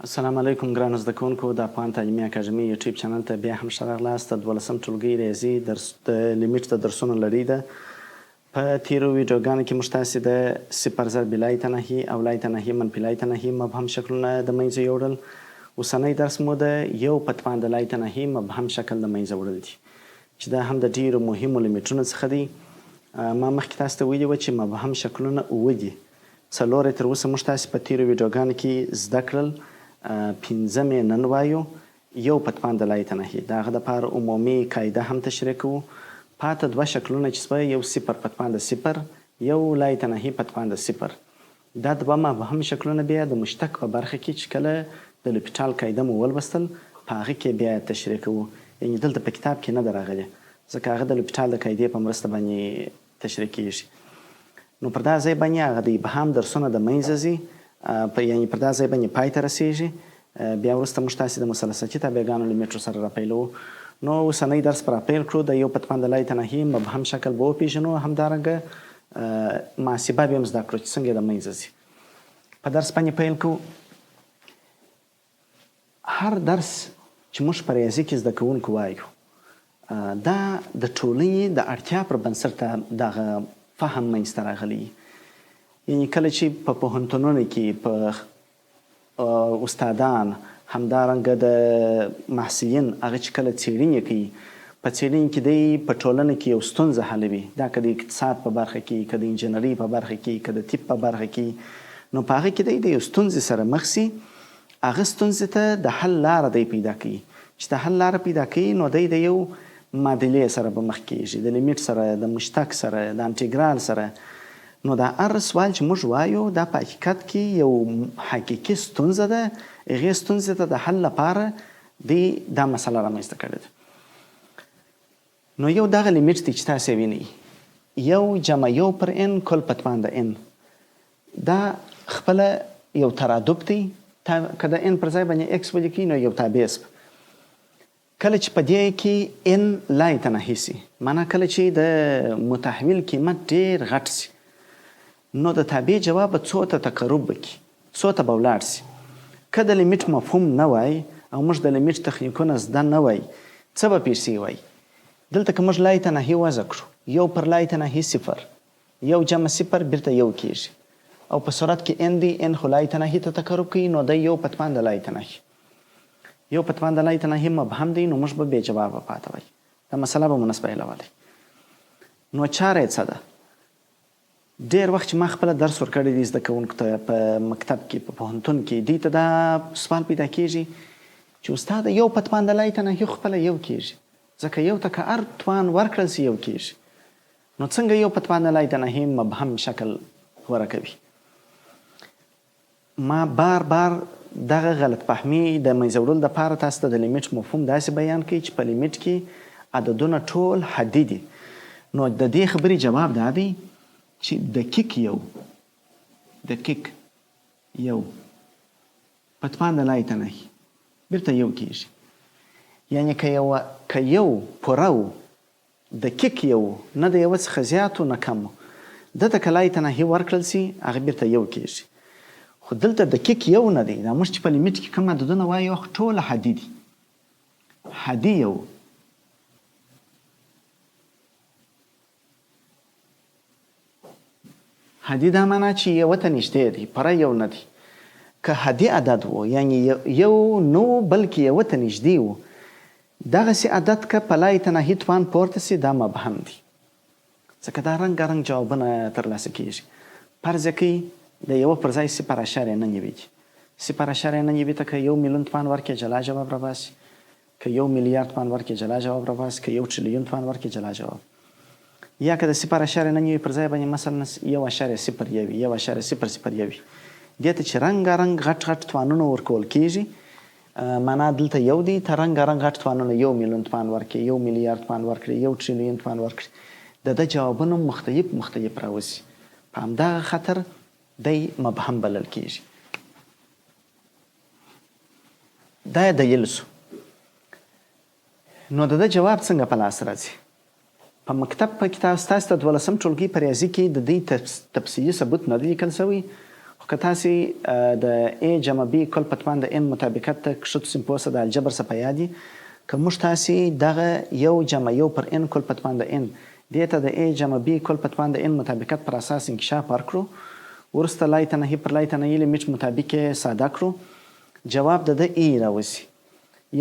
السلام علیکم ګرانو زده کوونکو د افغان تعلیمي اکاډمي یوټیوب چینل ته بیا هم ښه راغلاست. د دوولسم ټولګي ریاضي د لیمیټ د درسونو لړۍ ده. په تیرو ویډیوګانو کې موږ تاسې د صفر ضرب لایتناهي او لایتناهي منفي لایتناهي مبهم شکلونه د منځه یوړل. اوسنی درس مو د یو پتوان د لایتناهي مبهم شکل د منځه وړل دي چې دا هم د ډیرو مهمو لیمیټونو څخه دی. ما مخکې تاسو ته ویلي وه چې مبهم شکلونه اووه دي. څلور یې تر اوسه موږ تاسې په تیرو ویډیوګانو کې زده کړل. پنځم یې نن وایو، یو پتوان د لایتناهي. د هغه دپاره عمومي قاعده هم تشریح کوو. پاته دوه شکلونه چې سوه، یو صفر پتوان د صفر، یو لایتناهي پتوان د صفر. دا دوه مبهم شکلونه بیا د مشتق په برخه کې چې کله د لوپیټال قاعده مو ولوستل په هغه کې بیا تشریح کوو. یعنې دلته په کتاب کې نه ده راغلې ځکه هغه د لوپیټال د قاعدې په مرسته باندې تشریح کیږي. نو پر دا ځای باندې هغه د ابهام درسونه د منځه ځي، یعنې پر دا ځای باندې پای ته رسیږي. بیا وروسته موږ تاسې د مثلثاتي تابعګانو لیمیټو سره راپیلوو. نو اوسنی درس به راپیل کړو. د یو پتوان د لایتناهي مبهم شکل به وپېژنو، همدارنګه محاسبه به هم زده کړو چې څنګه د منځه ځي. په درس باندې پیل کوو. هر درس چې موږ په ریاضي کې زده کوونکو وایو، دا د ټولنې د اړتیا پر بنسټ دغه فهم منځته راغلی. یعنې کله چې په پوهنتونونو کې په استادان، همدارنګه د محصلین هغه چې کله څېړنې کوي، په څېړنې کې دی په ټولنه کې یو ستونزه حلوي، دا که د اقتصاد په برخه کې، که د انجینرۍ په برخه کې، که د طب په برخه کې، نو په هغه کې دی د یو ستونزې سره مخ سي. هغه ستونزې ته د حل لاره دی پیدا کوي. چې د حل لاره پیدا کوي نو دی د یو معادلې سره به مخ کېږي، د لیمیټ سره، د مشتق سره، د انټیګرال سره. نو دا هر سوال چې موږ وایو دا په حقیقت کې یو حقیقي ستونزه ده. هغې ستونزې ته د حل لپاره دی دا مسله رامنځته کړې ده. نو یو دغه لیمیټ دی چې تاسې وینئ، یو جمع یو پر ان کل پتوان د ان. دا خپله یو ترادف دی. که د ان پر ځای باندې اکس ولیکئ نو یو تابع اسم. کله چې په دې کې ان لایتناهي سي، معنا کله چې د متحول قیمت ډېر غټ سي، نو د تابع جواب به څو ته تقرب وکړي، څو ته به ولاړ سي. که د لیمیټ مفهوم نه وای او موږ د لیمیټ تخنیکونه زده نه وای، څه به پیښ سوی وای؟ دلته که موږ لایتناهي وضع کړو، یو پر لایتناهي صفر، یو جمع صفر بیرته یو کیږي، او په صورت کې ان دی، ان خو لایتناهي ته تقرب کوي، نو دی یو پتوان د لایتناهي. یو پتوان د لایتناهي مبهم دی، نو موږ به بې جوابه پاته وای. دا مسله به مو نس بیلولی. نو چاره یې څه ده؟ ډېر وخت چې ما خپله درس ورکړی دی زده کوونکو ته په مکتب کې، په پوهنتون کې، دوی ته دا سوال پیدا کېږي چې استاد یو پتوان د لایتناهي خپله یو کېږي، ځکه یو ته که هر توان ورکړل سي یو کېږي، نو څنګه یو پتوان د لایتناهي مبهم شکل غوره کوي؟ ما بار بار دغه غلط فهمي د منځه وړلو دپاره تاسو ته د لیمیټ مفهوم داسې بیان کوي چې په لیمیټ کې عددونه ټول حدي دي. نو د دې خبرې جواب دا دی چې د کیک یو پتوان د لایتناهي بیرته یو کېږي. یعنې که یو پوره و، د کیک یو نه د یوه څخه زیات و نه کم و، دته که لایتناهي ورکړل سي هغه بیرته یو کېږي. خو دلته د کیک یو نه دی. دا موږ چې په لیمیټ کې کوم عددونه وایو ټول حدي دي. حدي یو، حدي دا معنا چې یوه ته نږدې دی، پوره یو نه دی. که حدي عدد و، یعنې یو نو بلکې یوه ته نږدې و، دغسې عدد که په لایتناهي توان پورته سي دا مبهم دی، ځکه دا رنګارنګ جوابونه ترلاسه کېږي. فرض کوي د یوه پر ځای 0.9 دي. 0.9 ته که 1 میلیون تومان ورکړې جلا جواب راباسي، که 1 میلیارد تومان ورکړې جلا جواب راباسي، که 1 ټریلیون تومان ورکړې جلا جواب. یا که د 0.9 پر ځای باندې مثلا 1.01 وي، 1.001 وي، دې ته چې رنګارنګ غټ غټ توانونه ورکول کېږي، معنا دلته یو دی. ته رنګارنګ غټ توانونه 1 میلیون تومان ورکړي، 1 میلیارد تومان ورکړي، 1 ټریلیون تومان ورکړي، د ده جوابونه مختلف راوځي. په همدغه خاطر دی مبهم بلل کېږي. دا یې دلیل سو. نو د ده جواب څنګه په لاس راځي؟ په مکتب په کتاب ستاسو د دوولسم ټولګي په ریاضي کې د دې تفصیلي ثبوت نه دی لیکل سوی، خو که تاسې د A جمع B کل په توان د N مطابقت ته کښتو پوسه د الجبر څخه په یاد دي که موږ تاسې دغه یو جمع یو پر N کل په توان د N دې ته د A جمع B کل په توان د N مطابقت پر اساس انکشاف ورکړو وروسته لایتناهي پر لایتناهي لیمیټ مطابق یې ساده کړو جواب د E راوځي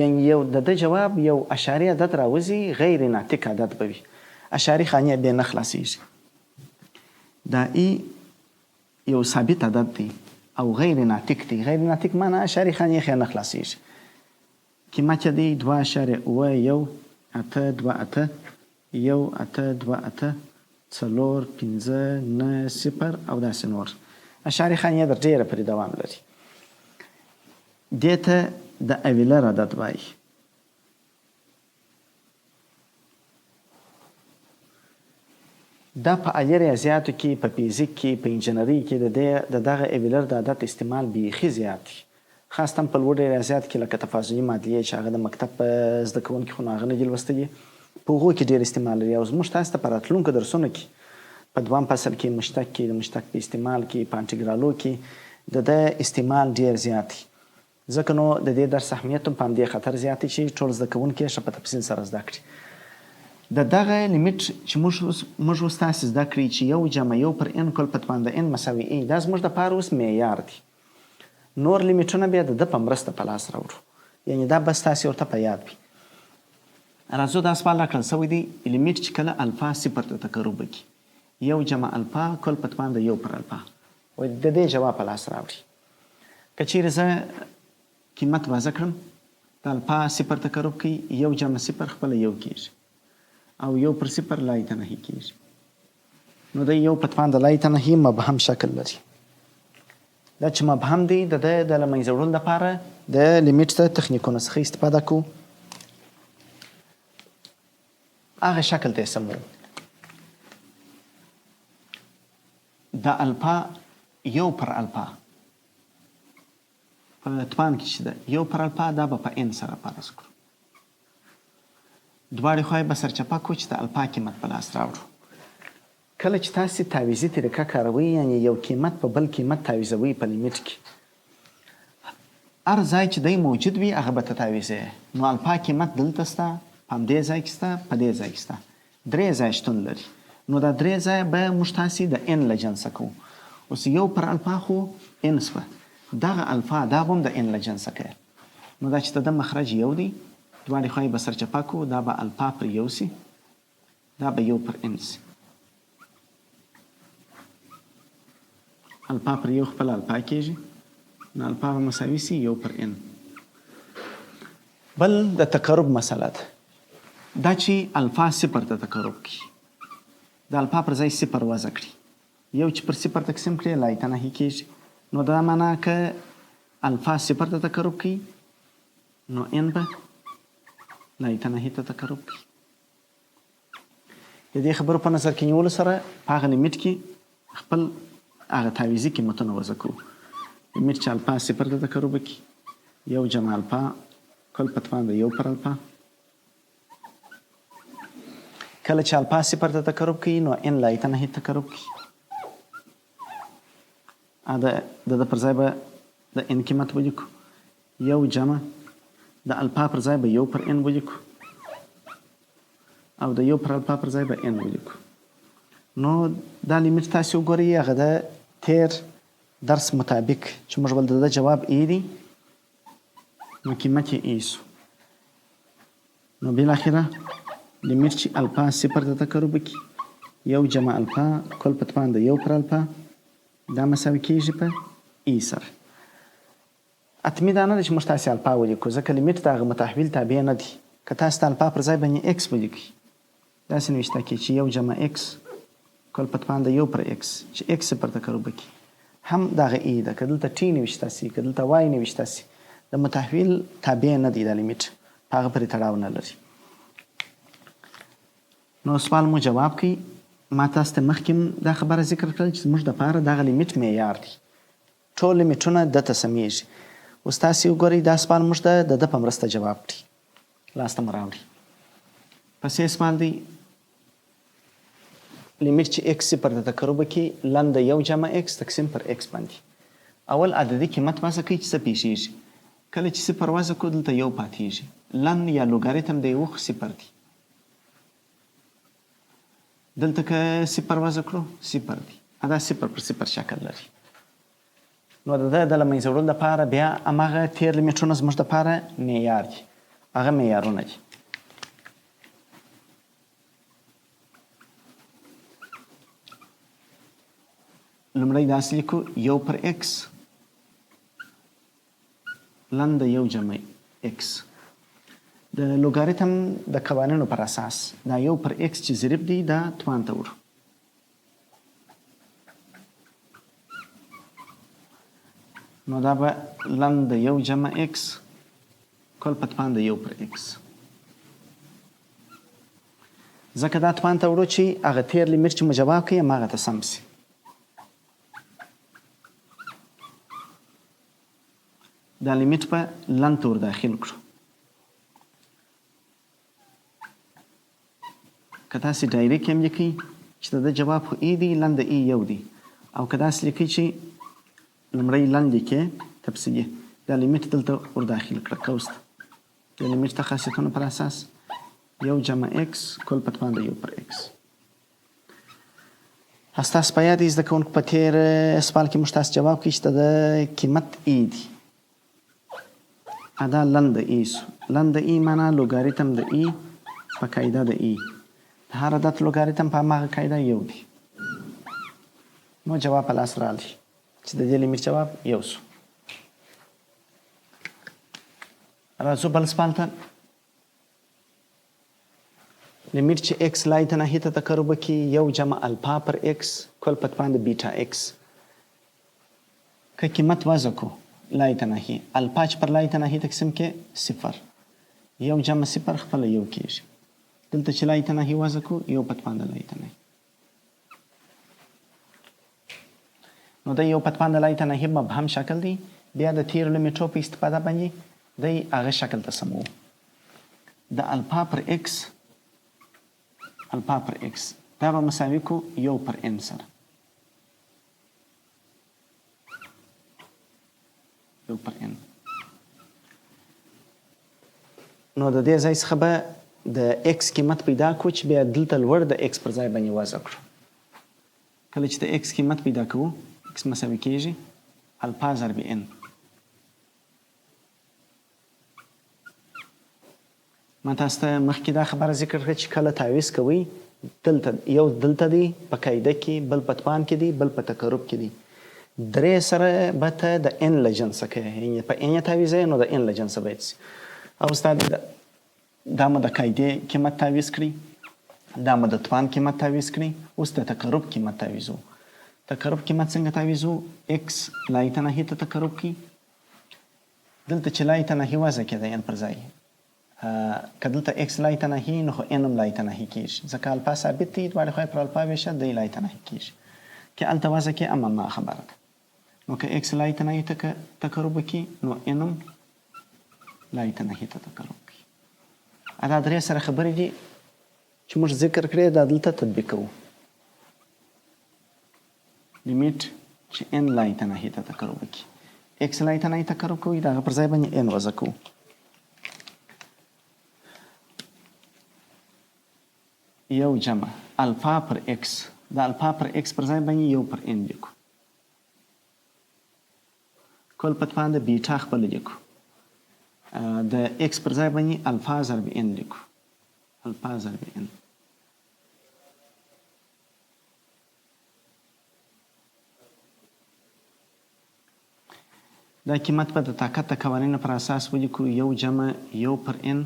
یعنی یو د جواب یو اشاري عدد راوځي غیر ناطق عدد به وي اشاري خانیه بیا نه خلاصیږي دا یو ثابت عدد دی او غیر ناطق دی غیر ناطق معنی اشاري خانیه خې نه خلاصیږي قیمت دی 2.1 اته 2 اته 1 اته 2 اته 4 5 9 0 او داسې نور اشاري خانیه در ډیره پرې دوام لري دې ته د اویلر عدد وایي دا په عالي ریاضیاتو کې په فیزیک کې په انجنیري کې د دغه اویلر د عدد استعمال بیخي زیات دی خاصتا په لوړ ریاضیات کې لکه تفاضلي معادلې چې هغه د مکتب په زده کوونکي خو نو هغه نه دي لوستلي په هغو کې ډېر استعمال لري او زموږ تاسو ته په راتلونکو درسونو کې په دوام فصل کې مشتق کې د مشتق په استعمال کې په انټګرالو کې د استعمال ډېر زیات دی ځکه نو د دې درس اهمیت هم په همدې خاطر زیات دی چې ټول زده کوونکي یې ښه په تفصیل سره زده کړي د دغه لیمیټ چې موږ اوس تاسې زده کړي چې یو جمع یو پر n کل په توان د n مساوي a دا زموږ دپاره اوس معیار دی نور لیمیټونه بیا د ده په مرسته په لاس راوړو یعنې دا بس تاسې ورته په یاد وي راځو دا سوال راکړل سوی دی لیمیټ چې کله الفا صفر ته تقرب وکړي یو جمع الفا کل په توان د یو پر الفا وایي د دې جواب په لاس راوړي که چیرې زه قیمت وضع کړم د الفا صفر تقرب کوي یو جمع صفر خپله یو کېږي او یو پر صفر لایتناهي کېږي نو د یو په توان د لایتناهي مبهم شکل لري دا چې مبهم دی د ده د له منځه وړلو دپاره د لیمیټ د تخنیکونو څخه استفاده کوو هغه شکل ته یې سموو د الفا یو پر الفا په توان کې چې ده یو پر الفا دا به په n سره فرض کړو دواړې خواوې به سرچپه کړو چې د الفا قیمت په لاس راوړو کله چې تاسې تعویضي طریقه کاروئ یعنې یو قیمت په بل قیمت تعویضوئ په لیمیټ کې هر ځای چې دی موجود وي هغه به ته تعویضوي نو الفا قیمت دلته سته په همدې ځای کې سته په دې ځای کې سته درې ځای شتون لري نو دا درې ځای به موږ تاسې د n له جنسه کوو اوس یو پر الفا خو n سوه دغه الفا دا به هم د n له جنسه کوي نو دا چې د ده مخرج یو دی دواړې خواوې به سرچپه کړو دا به الفا پر یو سي دا به یو پر n سي الفا پر یو خپل الفا کېږي نو الفا به مساوي سي یو پر n بل د تقرب مسله ده دا چې الفا صفر ته تقرب کړي د الفا پر ځای صفر وضع کړي یو چې پر صفر تقسیم کړي لایتناهي کېږي نو دا معنا که الفا صفر ته تقرب کړي نو n به لایتناهي ته تقرب کړي د دې خبرو په نظر کې نیولو سره په هغه لیمیټ کې خپل هغه تعویضي قیمتونه وضع کړو لیمیټ چې الفا صفر ته تقرب کړي یو جمع الفا کل په توان د یو پر الفا کله چې الفا صفر ته تقرب کوي نو n لایتناهي تقرب کوي د ده پر ځای به د n قیمت ولیکو یو جمع د الفا پر ځای به یو پر n ولیکو او د یو پر الفا پر ځای به n ولیکو نو دا لیمیټ تاسې وګورئ هغه د تیر درس مطابق چې موږ بل د ده جواب ای دی نو قیمت یې ای سو نو بالاخره لیمیټ چې الفا صفر ته تقرب وکړي یو جمع الفا کل په توان د یو پر الفا دا مساوي کېږي په ای سره حتمي دا نه ده چې موږ تاسې الفا ولیکو ځکه لیمیټ د هغه متحول تابع نه دي که تاسې د الفا پر ځای باندې اکس ولیکئ داسې نوشته کېږي چې یو جمع اکس کل په توان د یو پر اکس چې اکس صفر ته تقرب وکړي هم دغه ای ده که دلته ټي نوشته سي که دلته وای نوشته سي د متحول تابع نه دی دا لیمیټ په هغه پورې تړاو نه لري نو سوال مو جواب کوي ما تاسو ته مخکې دا خبره ذکر کړل چې زموږ دپاره دغه لیمیټ معیار دی ټول لیمیټونه دته سمیږي اوس تاسې وګورئ دا سوال موږ ته د ده په مرسته جواب کړي لاسته مو راوړي پسې سوال دی لیمیټ چې x صفر ته تقرب وکړي لنډه یو جمع x تقسیم پر x باندې اول عددي قیمت وضع کوي چې څه پیښیږي. کله چې صفر وضع کړو دلته یو پاتیږي. لن یا لوګاریتم د یو صفر دی. دلته که صفر وضع کړو صفر دی. دا صفر پر صفر شکل لري. نو د له منځه وړلو دپاره بیا هماغه تیر لیمیټونه زموږ دپاره معیار دي. هغه معیارونه دي. لومړی داسې لیکو یو پر ایکس لن د یو جمع ایکس. د لوګاریتم د قوانینو پر اساس دا یو پر ایکس چې ضریب دی دا توان ته وړو. نو دا به لن د یو جمع ایکس کل په توان د یو پر ایکس. ځکه دا توان ته وړو چې هغه تیر لیمیټ چې مو جواب کوي هماغه ته سم سي. دا لیمیټ په لن ته ور داخل کړو. که تاسې ډایرکټ هم لیکئ چې د جواب خو ای دی لن د ای یو دی. او که داسې لیکئ چې لومړی لن لیکئ تفصیلي دا لیمیټ دلته ور داخل کړه قوس ته. د لیمیټ د خاصیتونو پر اساس یو جمع ایکس کل په توان د یو پر ایکس. ستاسو په یاد دی زده کوونکو په تېر سوال کې موږ تاسو جواب کوي چې د قیمت ای دی. دا لن د ای سو. لن د ای معنا لوګاریتم د ای په قاعده د ای. د هر عدد لوګاریتم په هماغه قاعده یو دی. نو جواب په لاس راغلی چې د دې لیمیټ جواب یو سو. راځو بل سوال ته. لیمیټ چې ایکس لایتناهي ته تقرب وکړي یو جمع الفا پر ایکس کل په توان د بیټا ایکس. که قیمت وضع کړو لایتناهي الفا چې پر لایتناهي تقسیم کې صفر یو جمع صفر خپله یو کېږي. دلته چې لایتناهي وضع کړو یو په توان د لایتناهي. نو د یو په توان د لایتناهي مبهم شکل دی. بیا د تیرو لیمیټو په استفاده باندې دی هغه شکل ته سموو. د الفا پر ایکس دا به مساوي کو یو پر ان سره. یو پر ان. نو د دې ځای څخه به د ایکس قیمت پیدا کړو چې بیا دلته لوړ د ایکس پر ځای باندې وضع کړو. کله چې د ایکس قیمت پیدا کوو ایکس مساوي کېږي الفا ضرب ان. ما تاسو ته مخکې دا خبره ذکر کړه چې کله تعویض کوئ دلته یو دلته دی په قاعده کې بل په توان کې دی بل په تقرب کې دی. درې سره به ته د ان له جنسه کوې. یعنې په ان یې تعویضوې نو د ان له جنسه باید سي. او ستا دا مو د قاعدې قیمت تعویض کړي دا مو د توان قیمت تعویض کړي. اوس د تقرب قیمت تعویضو. تقرب قیمت څنګه تعویضو؟ ایکس لایتناهي ته تقرب کړي. دلته چې لایتناهي وضع کې د ان پر ځای که دلته ایکس لایتناهي نو خو ان هم لایتناهي کېږي. ځکه الفا ثابت دی دواړې خوا یې پر الفا ویشه دی لایتناهي کېږي. که هلته وضع کې هماغه خبره ده. نو که ایکس لایتناهي ته تقرب وکړي نو ان هم لایتناهي ته تقرب وکړي. دا درې سره خبرې دي چې موږ ذکر کړی دا دلته تطبیق کوو. لیمیټ چې ان لایتناهي ته تقرب وکړي ایکس لایتناهي تقرب کوي د هغه پر ځای باندې ان وضع کوو. یو جمع الفا پر ایکس د الفا پر ایکس پر ځای باندې یو پر ان لیکو. کل په توان د بیټا خپله لیکو. د ایکس پر ځای باندې الفا ضرب ان لیکو. الفا ضرب ان. دا قیمت به د طاقت د قوانینو پر اساس ولیکو یو جمع یو پر ان.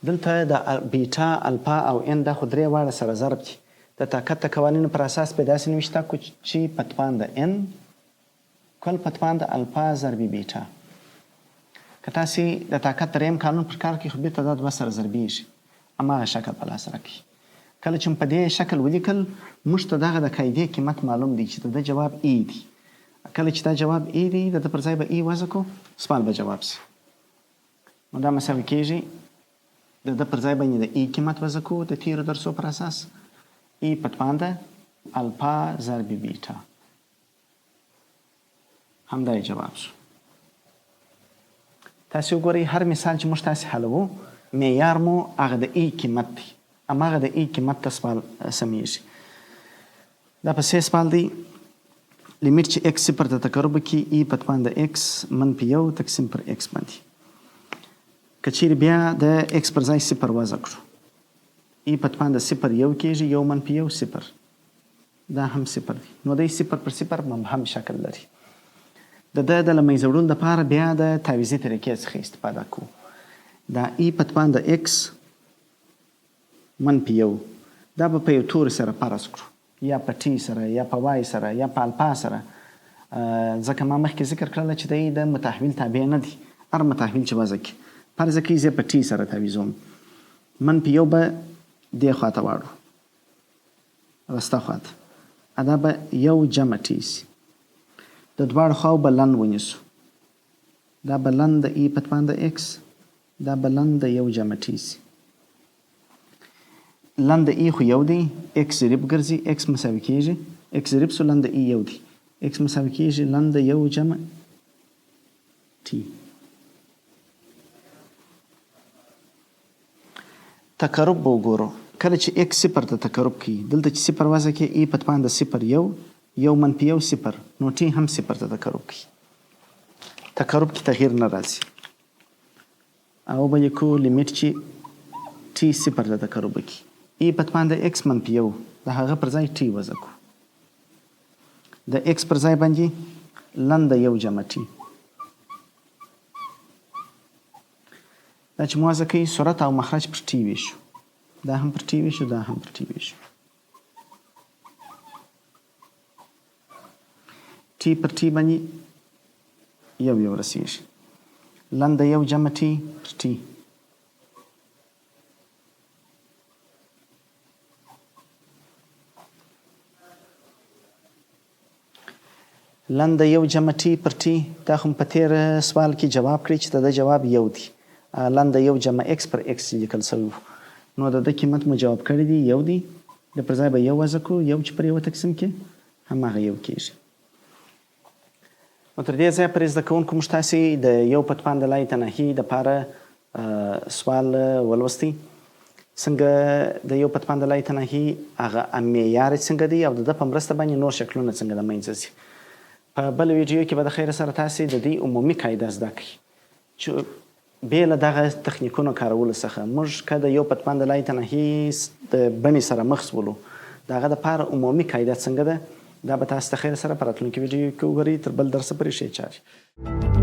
دلته د بیټا الفا او ان دا خو درې واړه سره ضرب دي. د طاقت د قوانینو پر اساس به داسې نوشته کو چې په توان د ان کل په توان د الفا ضرب بیټا. که تاسې د طاقت دریم قانون پر کار کې خو بېرته دا دوه سره ضربېږي. هماغه شکل په لاس راکړي. کله چې په دې شکل ولیکل موږ ته دغه د قاعدې قیمت معلوم دی چې د جواب ای دی. کله چې دا جواب ای دی د پر ځای به ای وضع کړو سوال به جواب سي. نو دا مساوي کېږي د پر ځای باندې د ای قیمت وضع کړو د تیرو درسو پر اساس ای په توان د الفا ضرب بیټا. همدا یې جواب شو. تاسې وګورئ هر مثال چې موږ تاسې حلوو معیار مو هغه د ای قیمت دی. هماغه د ای قیمت ته سوال سمیږي. دا په 3 سوال دی. لیمیټ چې x صفر ته تقرب وکړي ای په توان د x منفي 1 تقسیم پر x باندې. که چیرې بیا د x پر ځای صفر وضع کړو ای په توان د 0 1 کېږي 1 منفي 1 0. دا هم صفر دی. نو دی 0 پر 0 مبهم شکل لري. د له منځه وړلو دپاره بیا د تعویضي طریقې څخه استفاده کوو. دا ای په توان د x منفي 1 دا به په یو توري سره فرض کړو، یا په ټي سره یا په وای سره یا په الفا سره. ځکه ما مخکې ذکر کړله چې دی د متحول تابع نه دی. هر متحول چې وضع کړي فرض کړئ زه په ټي سره تعویضوم. منفي 1 به دې خواته واړو، رسته خواته. دا به 1 جمع ټي سي. د دواړو خواو به لن ونیسو. دا به لن د ای په توان د x، دا به لن د 1 جمع ټي سي. لن د ای خو 1 دی، x ضریب ګرځي، x مساوي کېږي، x ضریب سو لن د ای 1 دی، x مساوي کېږي لن د 1 جمع ټي. تقرب به وګورو. کله چې x صفر ته تقرب کوي دلته چې صفر وضع کړي ای په توان د 0 1 1 منفي 1 0 نو ټي هم صفر ته تقرب کوي. تقرب کې تغییر نه راځي. او به یې کوو لیمیټ چې ټي صفر ته تقرب کوي ای په توان د x منفي 1 د هغه پر ځای ټي وضع کړو. د x پر ځای باندې لن د 1 جمع ټي. دا چې موازه کوي صورت او مخرج پر ټي ویشو. دا هم پر ټي ویشو، دا هم پر ټي ویشو. ټي پر ټي باندې یو رسیږي. لن د 1 جمع ټي پر ټي. لن د 1 جمع ټي پر ټي دا خو په تیر سوال کې جواب کړی چې د جواب 1 دی. لن د 1 جمع x پر x لیکل شوی و. نو د قیمت مو جواب کړی دی 1 دی. د پر ځای به 1 وضع کړو، 1 چې پر 1 تقسیم کې هماغه 1 کېږي. نو تر دې ځایه پرې زده کوونکو موږ تاسې د 1 په توان د لایتناهي دپاره سوال ولوستی. څنګه د 1 په توان د لایتناهي هغه معیار څنګه دی او د ده په مرسته باندې نور شکلونه څنګه له منځه ځي. په بل ویډیو کې به د خیر سره تاسې د دې عمومي قاعده زده کړئ چې بې له دغه تخنیکونو کارولو څخه موږ که د 1 په توان د لایتناهي د بڼې سره مخ شولو د هغه دپاره عمومي قاعده څنګه ده دا به تاسو ته خیر سره په راتلونکي ویډیو کې وګورئ. تر بل درسه پورې ښې چارې.